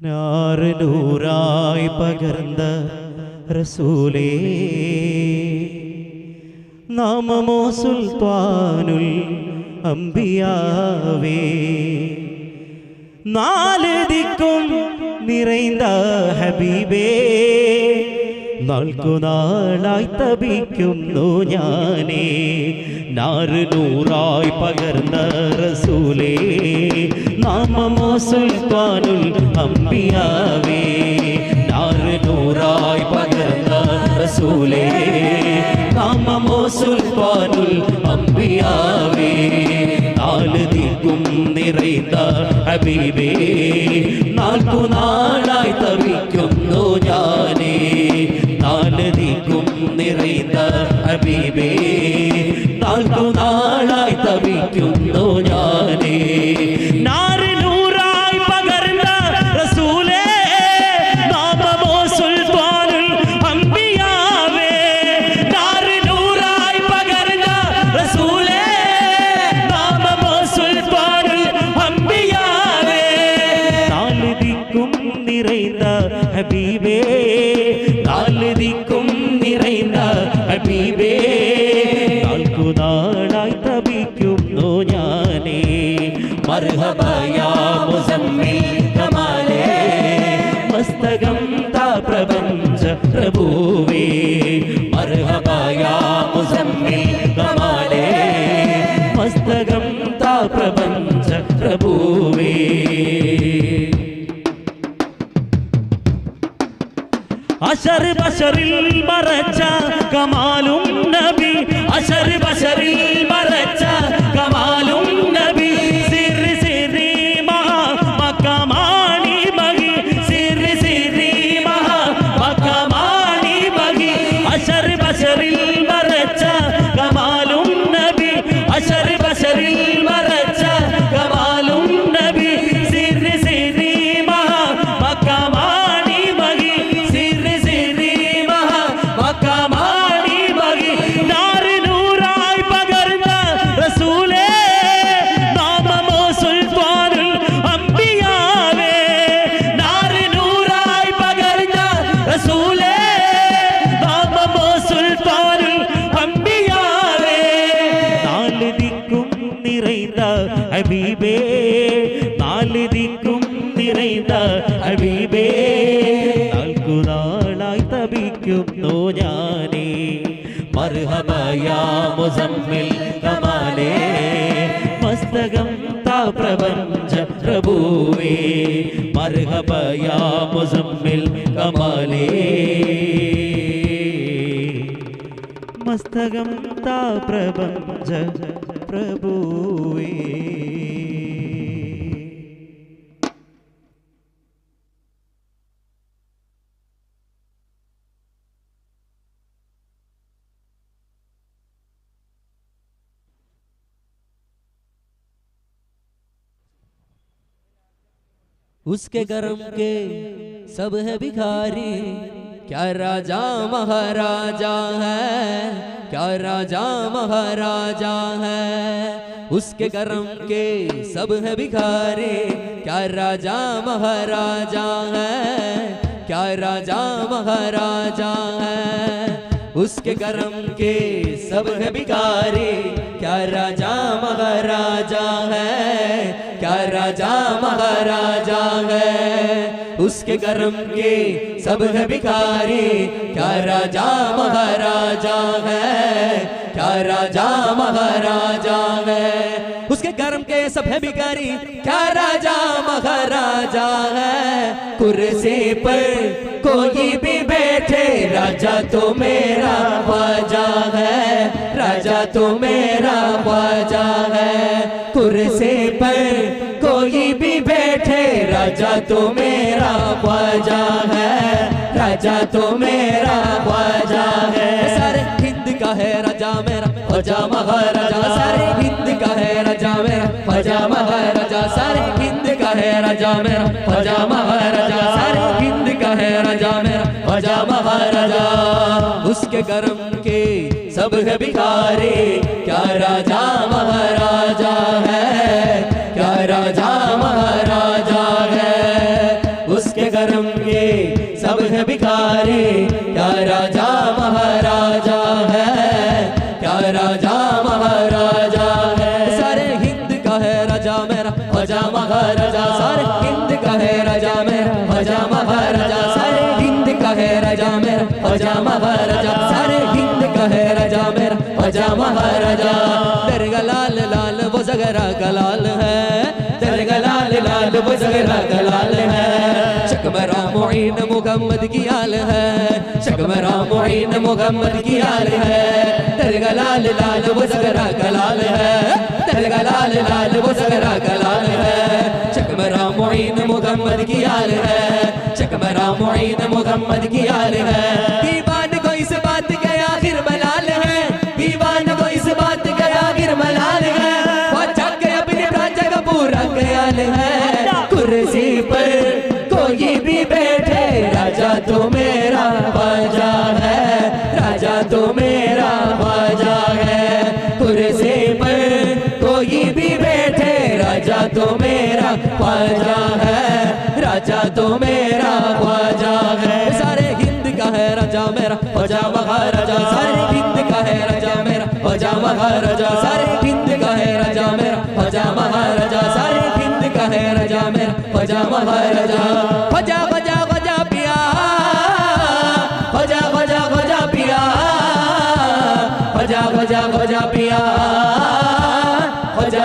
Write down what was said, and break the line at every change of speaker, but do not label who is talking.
നൂറായി പകർന്ന റസൂലേ, നാമമോ സുൽത്താനുൽ അംബിയാവേ, നാല് ദിക്കും നിറൈந்த ഹബീബേ, നാൾക്കുനാളായി തപിക്കുന്നു ഞാനേ. നൂറായി പകർന്ന റസൂലേ, നാമമോ സുൽത്താനുൽ അംബിയാവേ, നൂറായി പകർന്ന റസൂലേ, നാമമോ സുൽത്താനുൽ അംബിയാവേ, നാല് ദിക്കും നിറൈந்த ഹബീബേ, നാൾക്കുനാളായി തപിക്കുന്നു ഞാനേ. നാല് ദിക്കും നിറൈந்த ഹബീബേ, നാൾക്കുനാളായി തപിക്കുന്നു ഞാനേ. നൂറായി പകർന്ന റസൂലേ, നാമമോ സുൽത്താനുൽ അംബിയാവേ, നൂറായി പകർന്ന റസൂലേ, നാമമോ സുൽത്താനുൽ അംബിയാവേ, നാല് ദിക്കും നിറൈந்த ഹബീബേ, നാല് ദിക്കും നിറൈந்த ഹബീബേ, നാൾക്കുനാളായി തപിക്കുന്നു ഞാനേ. മർഹബ യാ മുസമ്മിൽ കമാലേ, മസ്തകം താ പ്രപഞ്ച പ്രഭുവേ, മർഹബ യാ മുസമ്മിൽ കമാലേ, മസ്തകം താ പ്രപഞ്ച പ്രഭുവേ. അശർ ബശറിൽ മറച്ച കമാലും നബി, അശർ ബശറിൽ മറച്ച കമാലും നബി, സിർ സിരി മഹാ മക്കമാണി മഹി, സിർ സിരി മഹാ മക്കമാണി മഹി, അശർ ബശറിൽ മറച്ച കമാലും നബി, അശർ ബശറിൽ മറച്ച കമാലും നബി, സിർ സിരി മഹാ മക്കമാണി മഹി, നൂറായി പകർന്ന റസൂലേ, നാമമോ സുൽത്താനുൽ അംബിയാവേ, നൂറായി പകർന്ന റസൂലേ, നാമമോ സുൽത്താനുൽ അംബിയാവേ, നാല് ദിക്കും നിറൈந்த ഹബീബേ, നാല് ദിക്കും നിറൈந்த ഹബീബേ, നാൾക്കുനാളായി തപിക്കുന്നു ഞാനേ. മർഹബ യാ മുസമ്മിൽ കമാലേ, മസ്തകം താ പ്രപഞ്ച പ്രഭുവേ, മർഹബ യാ മുസമ്മിൽ കമാലേ, മസ്തകം താ പ്രപഞ്ച പ്രഭുവേ.
उसके करम के सब है भिखारी, क्या राजा महाराजा है, क्या राजा महाराजा है। उसके करम के सब है भिखारी, क्या राजा महाराजा है, क्या राजा महाराजा है। उसके करम के सब है भिखारी, क्या राजा महाराजा है, क्या राजा महाराजा है। उसके करम के सब है भिखारी, क्या राजा महाराजा है, क्या राजा महाराजा है। उसके कर्म के सब है भिखारी, क्या राजा महाराजा है। कुर्सी पर कोई भी बैठे, राजा तो मेरा ख्वाजा है, राजा तो मेरा ख्वाजा है। कुर्सी पर कोई भी बैठे, राजा तो मेरा ख्वाजा है, राजा तो मेरा ख्वाजा है। सारे हिंद का है राजा मेरा ख्वाजा महाराजा, सारे हिंद का है राजा मेरा ख्वाजा महाराजा, सारे हिंद का है राजा मेरा ख्वाजा महाराजा, सारे हिंद का है राजा मेरा ख्वाजा महाराजा। उसके कर्म के सब है भिखारी, क्या राजा महाराजा है, क्या राजा महाराजा है। उसके कर्म के सब है भिखारी, क्या राजा महाराजा है, क्या राजा महाराजा है। सारे हिंद का है राजा मेरा ख्वाजा महाराजा, सारे हिंद का है राजा मेरा ख्वाजा महाराजा, सारे हिंद का है राजा मेरा ख्वाजा महाराजा, सारे हिंद का है राजा मेरा ख्वाजा महाराजा। दरगाह लाल लाल वो ज़गरा का लाल है, दरगाह लाल लाल वो ज़गरा का लाल है। शकमरा मुईन मुहम्मद की आल है, शकमरा मुईन मुहम्मद की आल है। दरगाह लाल लाल वो ज़गरा का लाल है, दरगाह लाल लाल वो ज़गरा का लाल है। शकमरा मुईन मुहम्मद की आल है, शकमरा मुईन मुहम्मद की आल है। दीवान को इस बात का आखिर मलाल है, दीवान को इस बात का आखिर मलाल है। ख्वाजा के अपने राजा का पूरा ख्याल है, कुर्सी पर कोई भी बैठे राजा तो मेरा ख्वाजा है, राजा तो मेरा ख्वाजा है। कुर्सी पर कोई भी बैठे राजा तो मेरा ख्वाजा है, राजा तो मेरा ख्वाजा है। सारे हिंद का है राजा मेरा ख्वाजा महाराजा, सारे हिंद का है राजा मेरा ख्वाजा महाराजा, सारे हिंद का है राजा मेरा ख्वाजा महाराजा, सारे हिंद का है राजा मेरा ख्वाजा महाराजा। ख्वाजा ख्वाजा ख्वाजा पिया, ख्वाजा ख्वाजा ख्वाजा पिया, ख्वाजा ख्वाजा ख्वाजा पिया, ख्वाजा